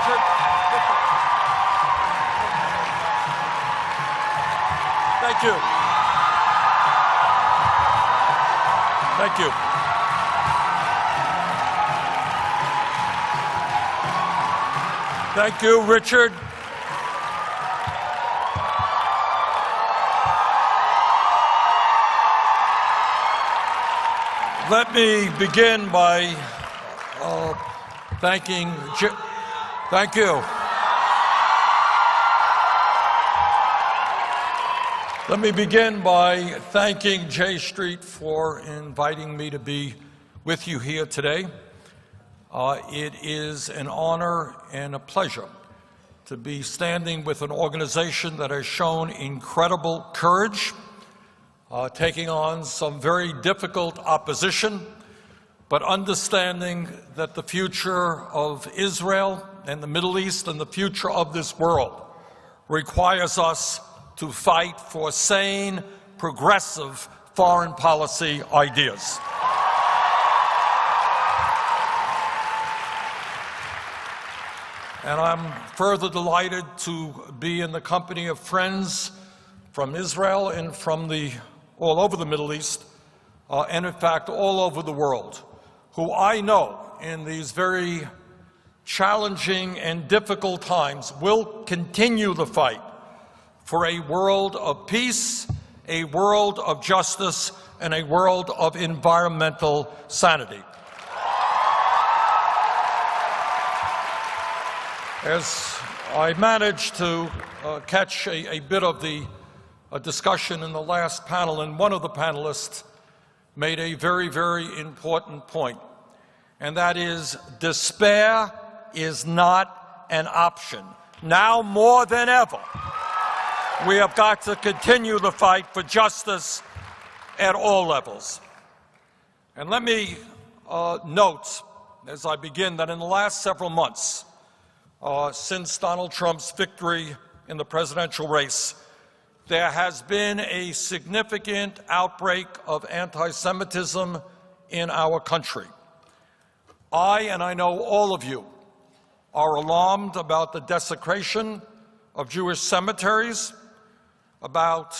Richard. Thank you. Thank you. Thank you, Richard. Let me begin by thanking. Thank you. Let me begin by thanking J Street for inviting me to be with you here today. It is an honor and a pleasure to be standing with an organization that has shown incredible courage, taking on some very difficult opposition, but understanding that the future of Israel and the Middle East and the future of this world requires us to fight for sane, progressive foreign policy ideas. And I'm further delighted to be in the company of friends from Israel and from all over the Middle East, and in fact all over the world, who I know in these very challenging and difficult times will continue the fight for a world of peace, a world of justice, and a world of environmental sanity. As I managed to catch a bit of the discussion in the last panel, and one of the panelists made a very, very important point, and that is despair is not an option. Now more than ever, we have got to continue the fight for justice at all levels. And let me note, as I begin, that in the last several months, since Donald Trump's victory in the presidential race, there has been a significant outbreak of anti-Semitism in our country. And I know all of you, are alarmed about the desecration of Jewish cemeteries, about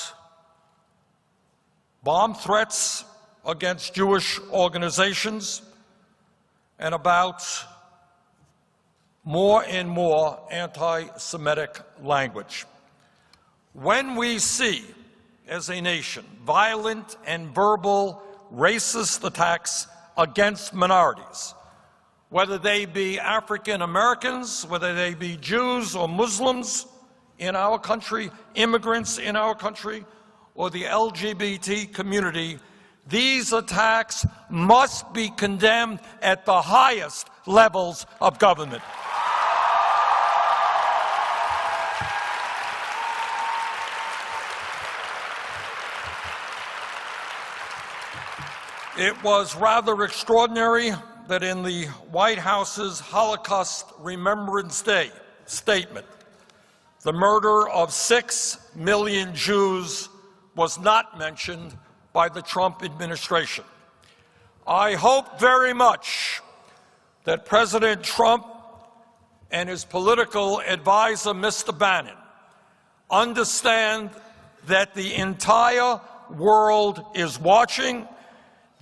bomb threats against Jewish organizations, and about more and more anti-Semitic language. When we see, as a nation, violent and verbal racist attacks against minorities, whether they be African Americans, whether they be Jews or Muslims in our country, immigrants in our country, or the LGBT community, these attacks must be condemned at the highest levels of government. It was rather extraordinary that in the White House's Holocaust Remembrance Day statement, the murder of 6 million Jews was not mentioned by the Trump administration. I hope very much that President Trump and his political advisor, Mr. Bannon, understand that the entire world is watching,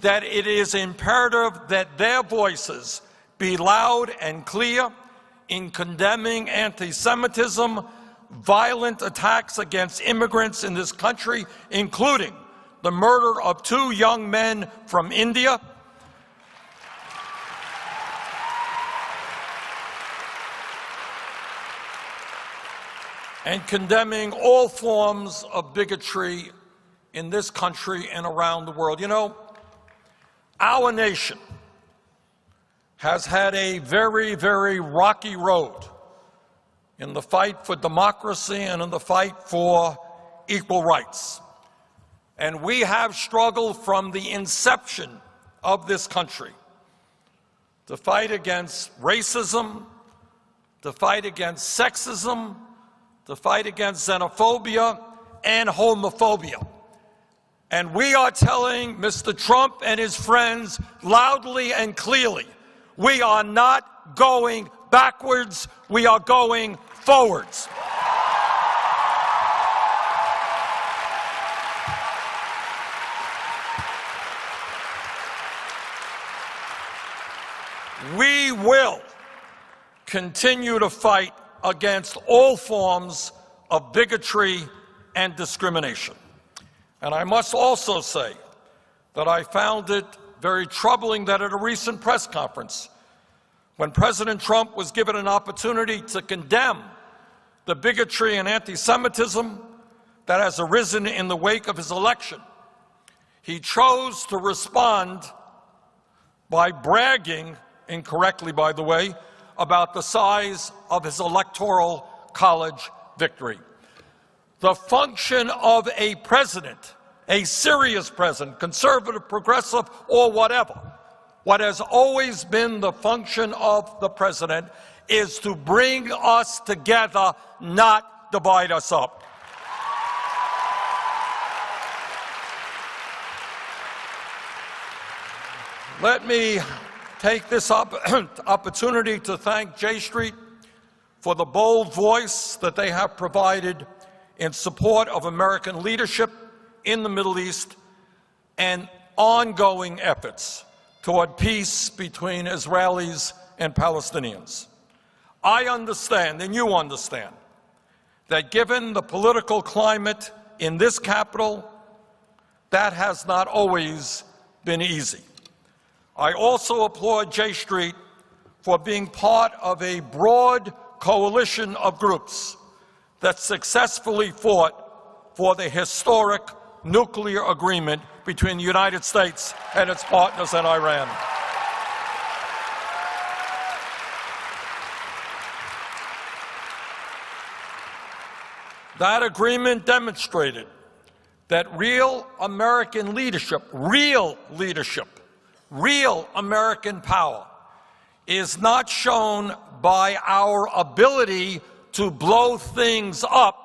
that it is imperative that their voices be loud and clear in condemning anti-Semitism, violent attacks against immigrants in this country, including the murder of 2 young men from India, and condemning all forms of bigotry in this country and around the world. You know, our nation has had a very, very rocky road in the fight for democracy and in the fight for equal rights. And we have struggled from the inception of this country to fight against racism, to fight against sexism, to fight against xenophobia and homophobia. And we are telling Mr. Trump and his friends loudly and clearly, we are not going backwards, we are going forwards. We will continue to fight against all forms of bigotry and discrimination. And I must also say that I found it very troubling that at a recent press conference, when President Trump was given an opportunity to condemn the bigotry and anti-Semitism that has arisen in the wake of his election, he chose to respond by bragging, incorrectly by the way, about the size of his electoral college victory. The function of a president, a serious president, conservative, progressive, or whatever, what has always been the function of the president is to bring us together, not divide us up. Let me take this opportunity to thank J Street for the bold voice that they have provided in support of American leadership in the Middle East and ongoing efforts toward peace between Israelis and Palestinians. I understand, and you understand, that given the political climate in this capital, that has not always been easy. I also applaud J Street for being part of a broad coalition of groups that successfully fought for the historic nuclear agreement between the United States and its partners in Iran. That agreement demonstrated that real American leadership, real American power is not shown by our ability to blow things up,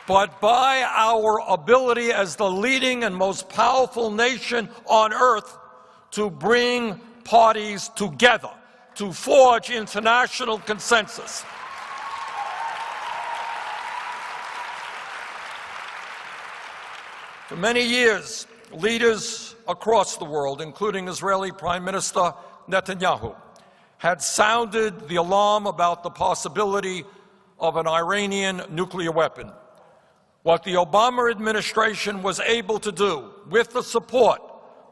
but by our ability as the leading and most powerful nation on earth to bring parties together, to forge international consensus. For many years, leaders across the world, including Israeli Prime Minister Netanyahu, had sounded the alarm about the possibility of an Iranian nuclear weapon. What the Obama administration was able to do, with the support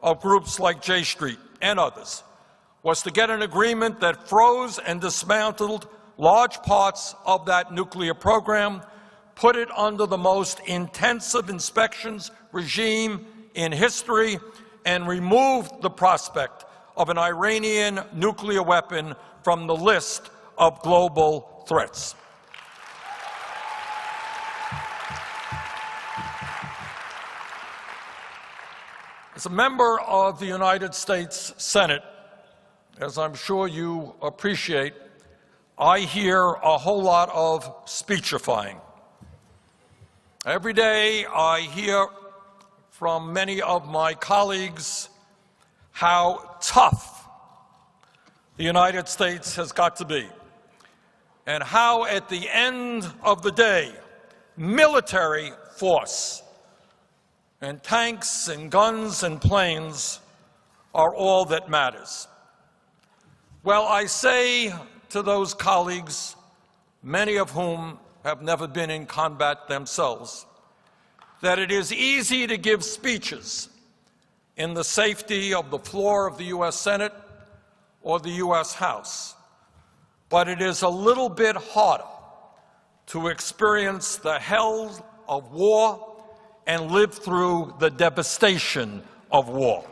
of groups like J Street and others, was to get an agreement that froze and dismantled large parts of that nuclear program, put it under the most intensive inspections regime in history, and removed the prospect of an Iranian nuclear weapon from the list of global threats. As a member of the United States Senate, as I'm sure you appreciate, I hear a whole lot of speechifying. Every day I hear from many of my colleagues how tough the United States has got to be, and how at the end of the day, military force and tanks and guns and planes are all that matters. Well, I say to those colleagues, many of whom have never been in combat themselves, that it is easy to give speeches in the safety of the floor of the U.S. Senate or the U.S. House, but it is a little bit harder to experience the hell of war and live through the devastation of war.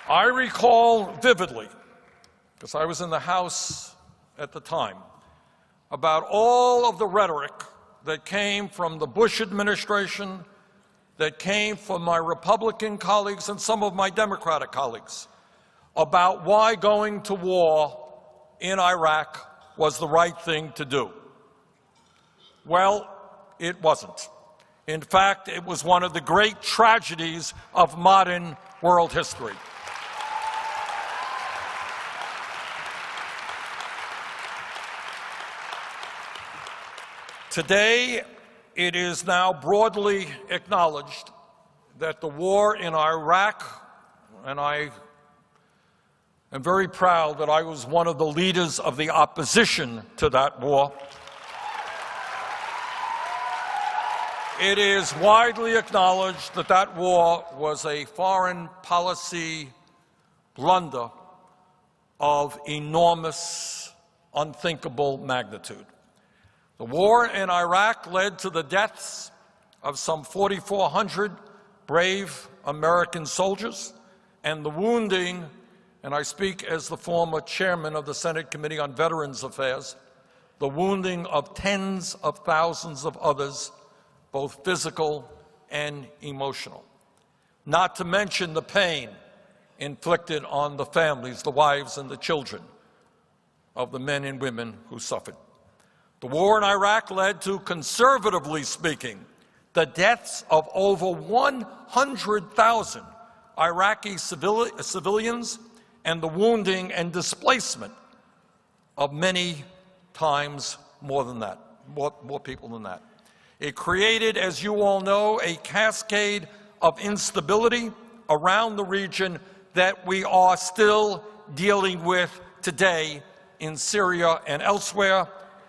I recall vividly, because I was in the House at the time, about all of the rhetoric that came from the Bush administration, that came from my Republican colleagues and some of my Democratic colleagues, about why going to war in Iraq was the right thing to do. Well, it wasn't. In fact, it was one of the great tragedies of modern world history. Today, it is now broadly acknowledged that the war in Iraq, and I am very proud that I was one of the leaders of the opposition to that war. It is widely acknowledged that that war was a foreign policy blunder of enormous, unthinkable magnitude. The war in Iraq led to the deaths of some 4,400 brave American soldiers and the wounding, and I speak as the former chairman of the Senate Committee on Veterans Affairs, the wounding of tens of thousands of others, both physical and emotional. Not to mention the pain inflicted on the families, the wives and the children of the men and women who suffered. The war in Iraq led to, conservatively speaking, the deaths of over 100,000 Iraqi civilians and the wounding and displacement of many times more than that, more people than that. It created, as you all know, a cascade of instability around the region that we are still dealing with today in Syria and elsewhere,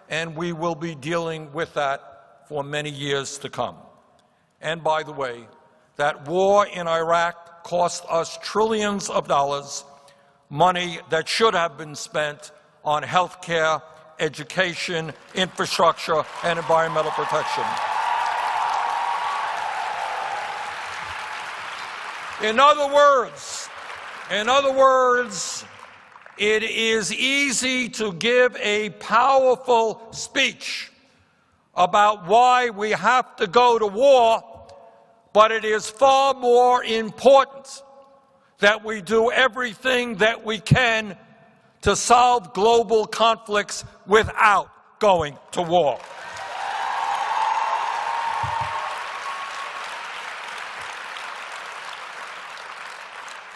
and we will be dealing with that for many years to come. And by the way, that war in Iraq cost us trillions of dollars, money that should have been spent on health care, education, infrastructure, and environmental protection. In other words, it is easy to give a powerful speech about why we have to go to war, but it is far more important that we do everything that we can to solve global conflicts without going to war.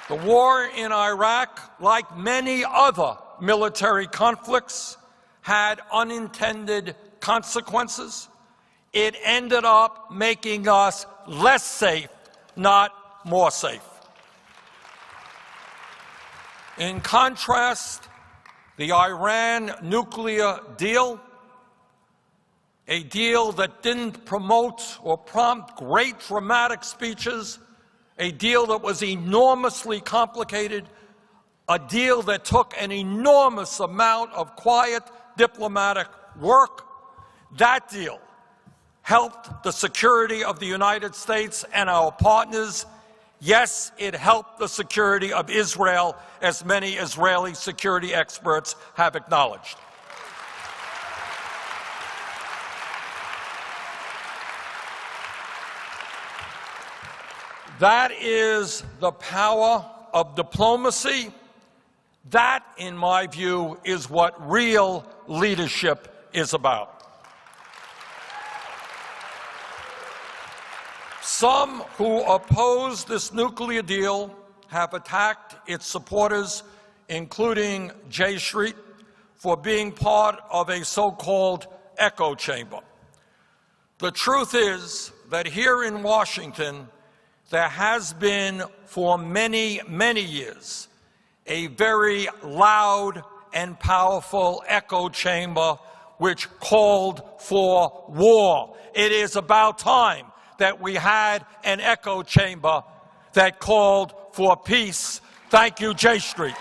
The war in Iraq, like many other military conflicts, had unintended consequences. It ended up making us less safe, not more safe. In contrast, the Iran nuclear deal, a deal that didn't promote or prompt great dramatic speeches, a deal that was enormously complicated, a deal that took an enormous amount of quiet diplomatic work, that deal helped the security of the United States and our partners. Yes, it helped the security of Israel, as many Israeli security experts have acknowledged. That is the power of diplomacy. That, in my view, is what real leadership is about. Some who oppose this nuclear deal have attacked its supporters, including J Street, for being part of a so-called echo chamber. The truth is that here in Washington, there has been for many, many years a very loud and powerful echo chamber which called for war. It is about time that we had an echo chamber that called for peace. Thank you, J Street.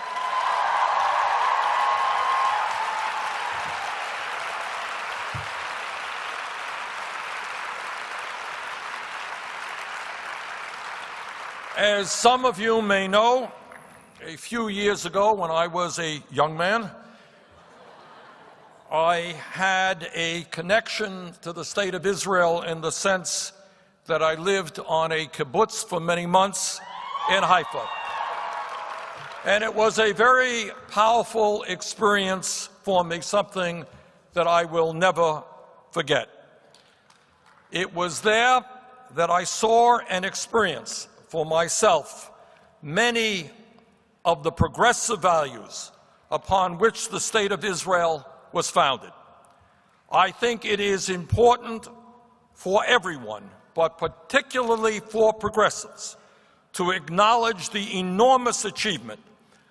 As some of you may know, a few years ago when I was a young man, I had a connection to the state of Israel in the sense that I lived on a kibbutz for many months in Haifa. And it was a very powerful experience for me, something that I will never forget. It was there that I saw and experienced for myself many of the progressive values upon which the State of Israel was founded. I think it is important for everyone, but particularly for progressives, to acknowledge the enormous achievement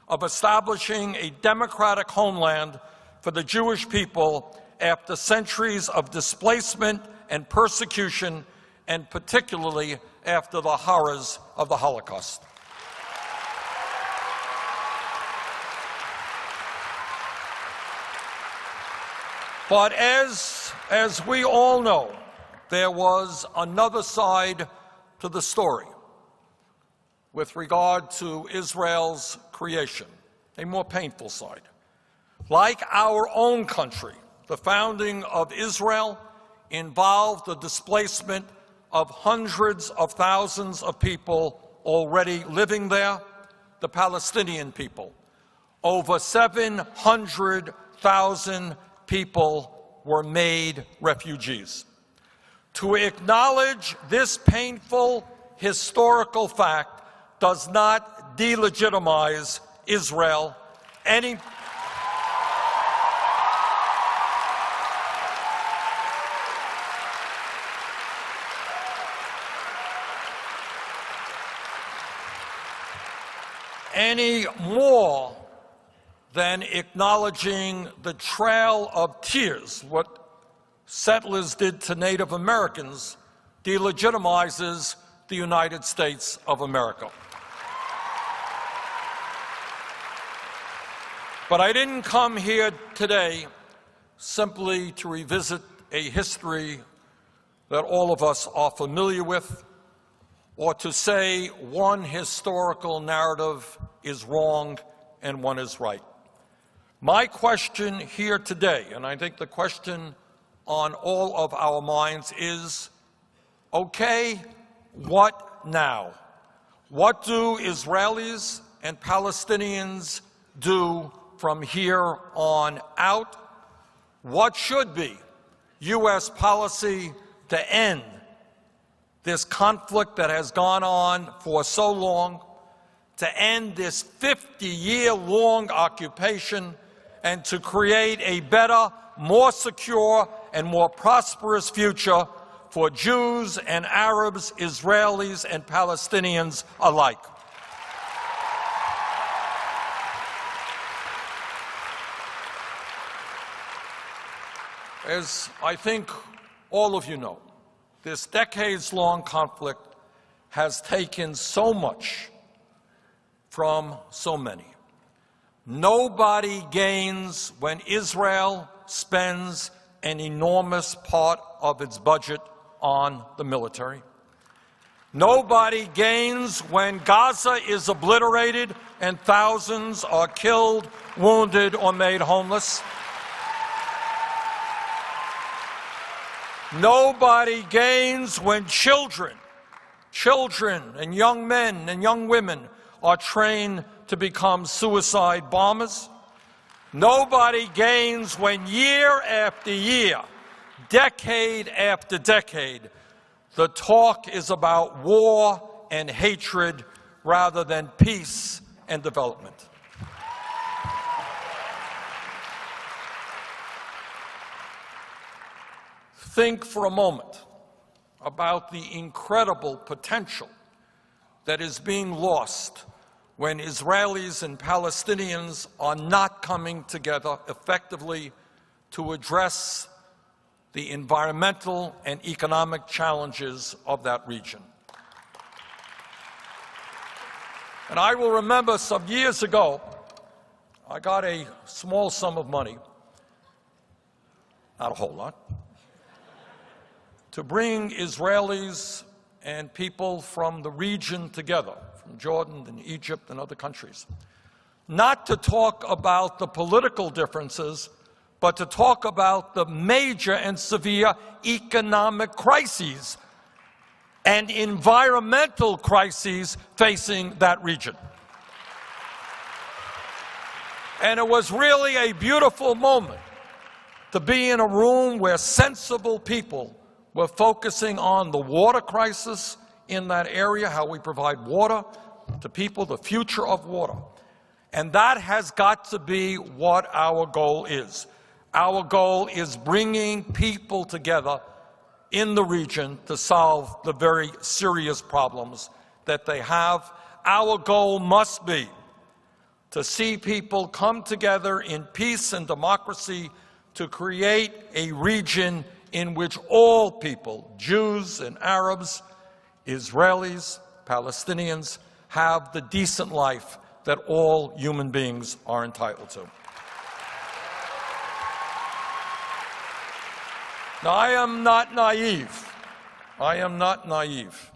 of establishing a democratic homeland for the Jewish people after centuries of displacement and persecution, and particularly after the horrors of the Holocaust. But as we all know, there was another side to the story with regard to Israel's creation, a more painful side. Like our own country, the founding of Israel involved the displacement of hundreds of thousands of people already living there, the Palestinian people. Over 700,000 people were made refugees. To acknowledge this painful historical fact does not delegitimize Israel any more than acknowledging the trail of tears, what settlers did to Native Americans, delegitimizes the United States of America. But I didn't come here today simply to revisit a history that all of us are familiar with, or to say one historical narrative is wrong and one is right. My question here today, and I think the question on all of our minds, is, okay, what now? What do Israelis and Palestinians do from here on out? What should be U.S. policy to end this conflict that has gone on for so long, to end this 50-year-long occupation, and to create a better, more secure, and more prosperous future for Jews and Arabs, Israelis and Palestinians alike? As I think all of you know, this decades-long conflict has taken so much from so many. Nobody gains when Israel spends an enormous part of its budget on the military. Nobody gains when Gaza is obliterated and thousands are killed, wounded, or made homeless. Nobody gains when children and young men and young women are trained to become suicide bombers. Nobody gains when year after year, decade after decade, the talk is about war and hatred rather than peace and development. Think for a moment about the incredible potential that is being lost when Israelis and Palestinians are not coming together effectively to address the environmental and economic challenges of that region. And I will remember some years ago, I got a small sum of money, not a whole lot, to bring Israelis and people from the region together, from Jordan and Egypt and other countries, not to talk about the political differences, but to talk about the major and severe economic crises and environmental crises facing that region. And it was really a beautiful moment to be in a room where sensible people We're focusing on the water crisis in that area, how we provide water to people, the future of water. And that has got to be what our goal is. Our goal is bringing people together in the region to solve the very serious problems that they have. Our goal must be to see people come together in peace and democracy to create a region in which all people, Jews and Arabs, Israelis, Palestinians, have the decent life that all human beings are entitled to. Now, I am not naive. I am not naive.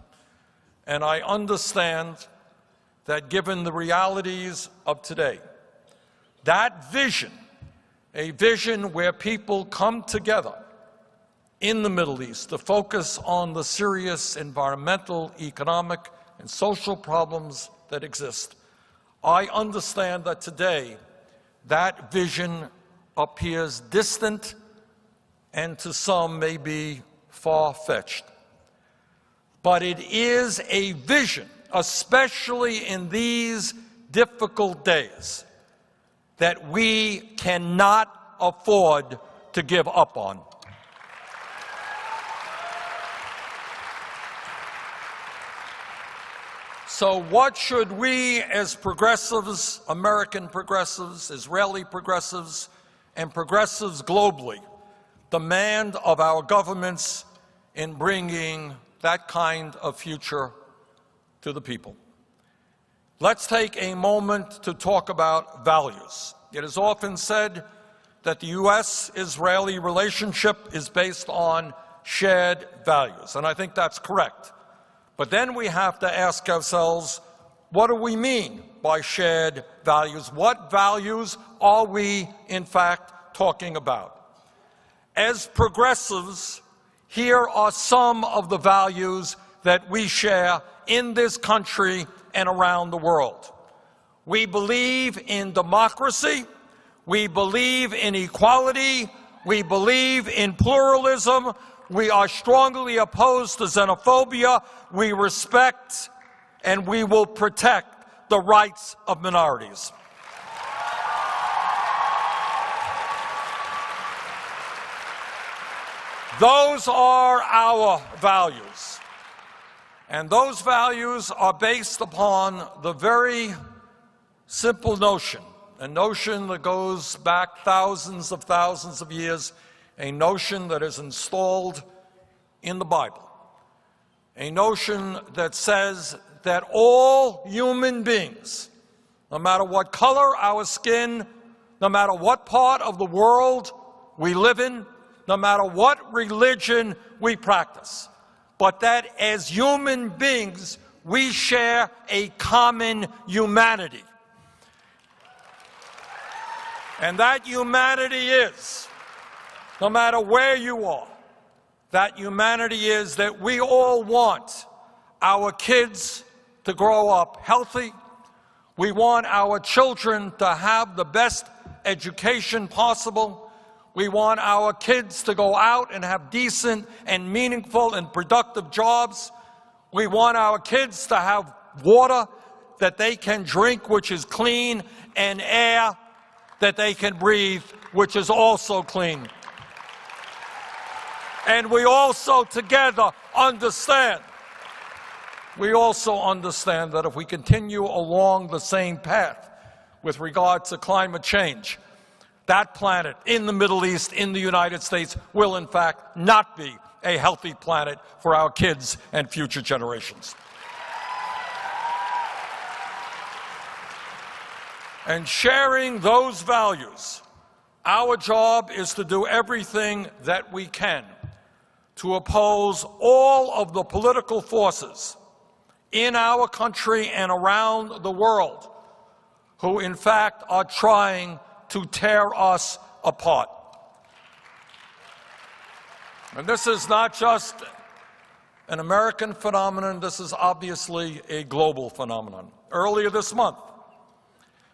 And I understand that given the realities of today, that vision, a vision where people come together in the Middle East to focus on the serious environmental, economic, and social problems that exist, I understand that today that vision appears distant and to some may be far-fetched. But it is a vision, especially in these difficult days, that we cannot afford to give up on. So what should we as progressives, American progressives, Israeli progressives, and progressives globally demand of our governments in bringing that kind of future to the people? Let's take a moment to talk about values. It is often said that the U.S.-Israeli relationship is based on shared values, and I think that's correct. But then we have to ask ourselves, what do we mean by shared values? What values are we, in fact, talking about? As progressives, here are some of the values that we share in this country and around the world. We believe in democracy. We believe in equality. We believe in pluralism. We are strongly opposed to xenophobia. We respect and we will protect the rights of minorities. Those are our values. And those values are based upon the very simple notion, a notion that goes back thousands of years, a notion that is installed in the Bible, a notion that says that all human beings, no matter what color our skin, no matter what part of the world we live in, no matter what religion we practice, but that as human beings we share a common humanity. And that humanity is, no matter where you are, that humanity is that we all want our kids to grow up healthy. We want our children to have the best education possible. We want our kids to go out and have decent and meaningful and productive jobs. We want our kids to have water that they can drink, which is clean, and air that they can breathe, which is also clean. And we also together understand, that if we continue along the same path with regard to climate change, that planet in the Middle East, in the United States, will in fact not be a healthy planet for our kids and future generations. And sharing those values, our job is to do everything that we can to oppose all of the political forces in our country and around the world who in fact are trying to tear us apart. And this is not just an American phenomenon, this is obviously a global phenomenon. Earlier this month,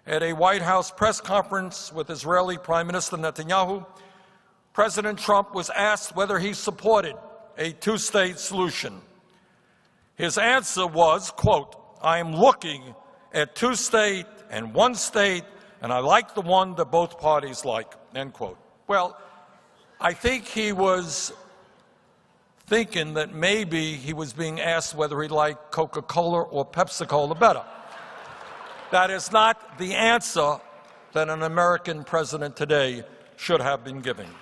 at a White House press conference with Israeli Prime Minister Netanyahu, President Trump was asked whether he supported a two-state solution. His answer was, quote, "I am looking at two-state and one-state, and I like the one that both parties like," end quote. Well, I think he was thinking that maybe he was being asked whether he liked Coca-Cola or Pepsi-Cola better. That is not the answer that an American president today should have been giving.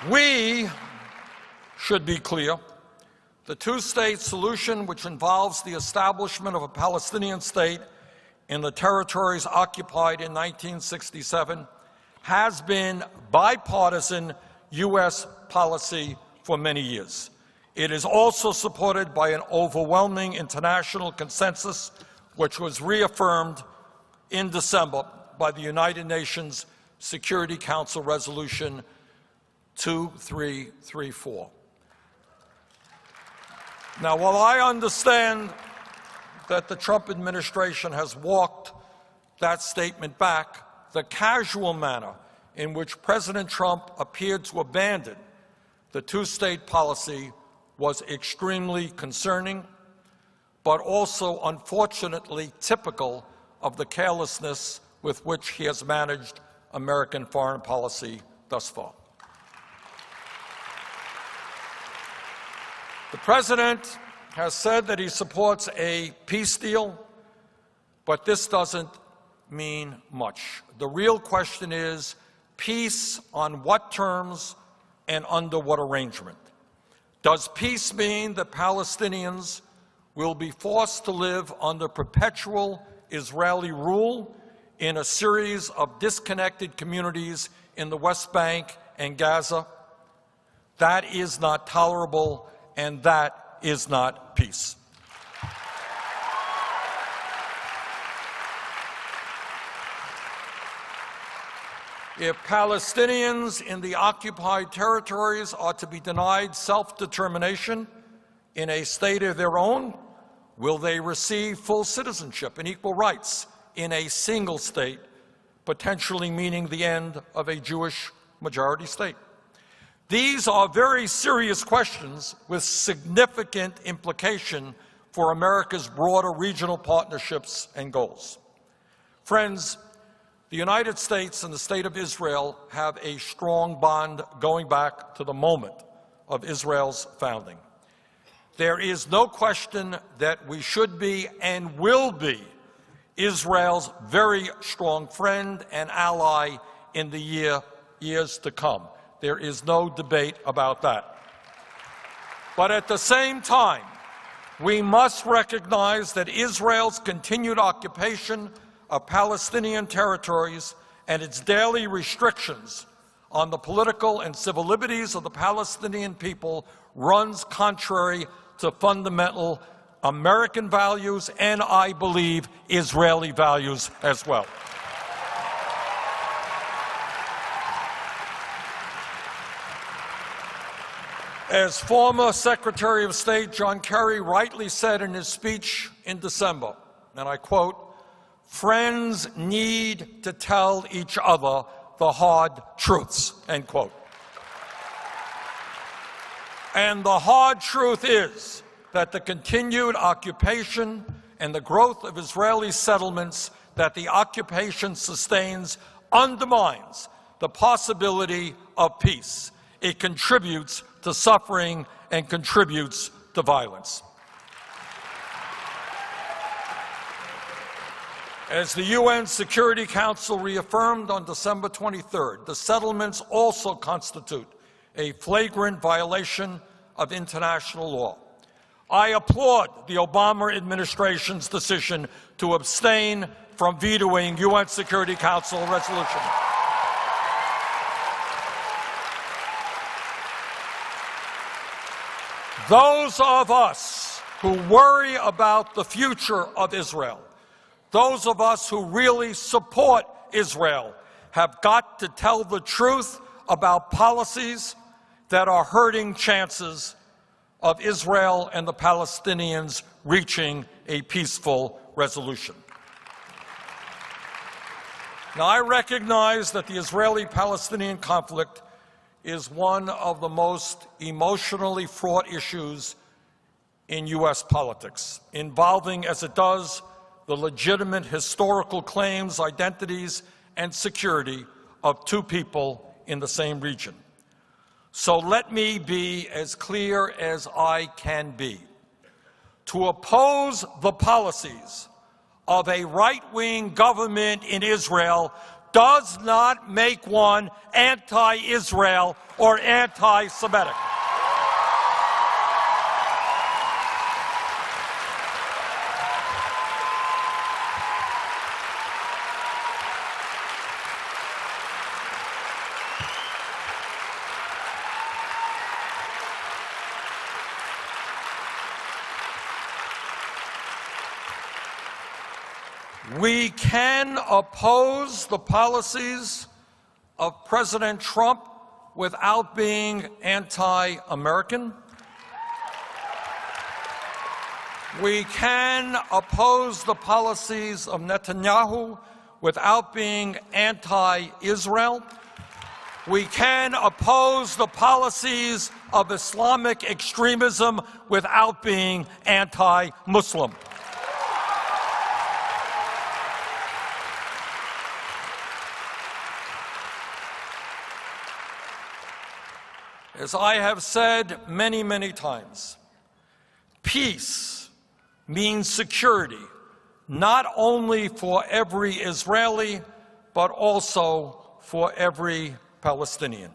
We should be clear. The two-state solution, which involves the establishment of a Palestinian state in the territories occupied in 1967, has been bipartisan U.S. policy for many years. It is also supported by an overwhelming international consensus, which was reaffirmed in December by the United Nations Security Council Resolution 2334. Now, while I understand that the Trump administration has walked that statement back, the casual manner in which President Trump appeared to abandon the two-state policy was extremely concerning, but also unfortunately typical of the carelessness with which he has managed American foreign policy thus far. The President has said that he supports a peace deal, but this doesn't mean much. The real question is peace on what terms and under what arrangement? Does peace mean that Palestinians will be forced to live under perpetual Israeli rule in a series of disconnected communities in the West Bank and Gaza? That is not tolerable, and that is not peace. If Palestinians in the occupied territories are to be denied self-determination in a state of their own, will they receive full citizenship and equal rights in a single state, potentially meaning the end of a Jewish majority state? These are very serious questions with significant implication for America's broader regional partnerships and goals. Friends, the United States and the State of Israel have a strong bond going back to the moment of Israel's founding. There is no question that we should be and will be Israel's very strong friend and ally in the years to come. There is no debate about that. But at the same time, we must recognize that Israel's continued occupation of Palestinian territories and its daily restrictions on the political and civil liberties of the Palestinian people runs contrary to fundamental American values and, I believe, Israeli values as well. As former Secretary of State John Kerry rightly said in his speech in December, and I quote, "Friends need to tell each other the hard truths," end quote. And the hard truth is that the continued occupation and the growth of Israeli settlements that the occupation sustains undermines the possibility of peace. It contributes to suffering and contributes to violence. As the UN Security Council reaffirmed on December 23rd, the settlements also constitute a flagrant violation of international law. I applaud the Obama administration's decision to abstain from vetoing UN Security Council resolution. Those of us who worry about the future of Israel, those of us who really support Israel, have got to tell the truth about policies that are hurting chances of Israel and the Palestinians reaching a peaceful resolution. Now, I recognize that the Israeli-Palestinian conflict is one of the most emotionally fraught issues in U.S. politics, involving, as it does, the legitimate historical claims, identities, and security of two people in the same region. So let me be as clear as I can be. To oppose the policies of a right-wing government in Israel does not make one anti-Israel or anti-Semitic. We can oppose the policies of President Trump without being anti-American. We can oppose the policies of Netanyahu without being anti-Israel. We can oppose the policies of Islamic extremism without being anti-Muslim. As I have said many, many times, peace means security, not only for every Israeli, but also for every Palestinian.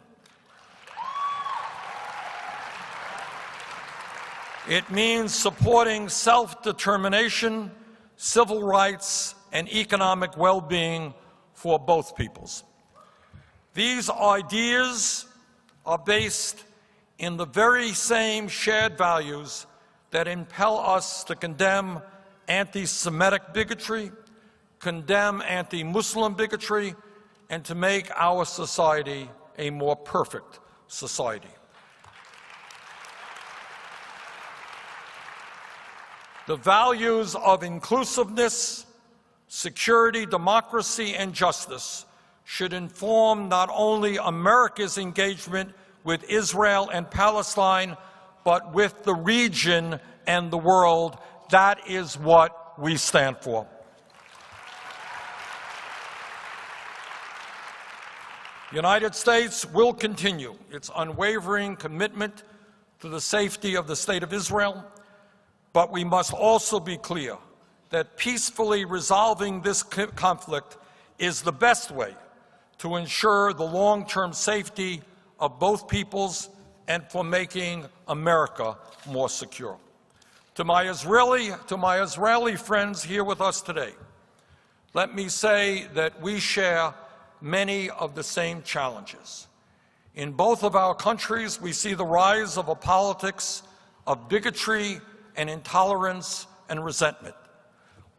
It means supporting self-determination, civil rights, and economic well-being for both peoples. These ideas are based in the very same shared values that impel us to condemn anti-Semitic bigotry, condemn anti-Muslim bigotry, and to make our society a more perfect society. The values of inclusiveness, security, democracy, and justice should inform not only America's engagement with Israel and Palestine, but with the region and the world. That is what we stand for. The United States will continue its unwavering commitment to the safety of the State of Israel, but we must also be clear that peacefully resolving this conflict is the best way to ensure the long-term safety of both peoples and for making America more secure. To my Israeli friends here with us today, let me say that we share many of the same challenges. In both of our countries, we see the rise of a politics of bigotry and intolerance and resentment.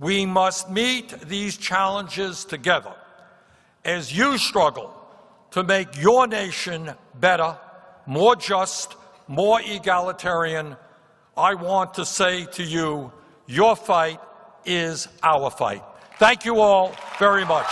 We must meet these challenges together as you struggle to make your nation better, more just, more egalitarian. I want to say to you, your fight is our fight. Thank you all very much.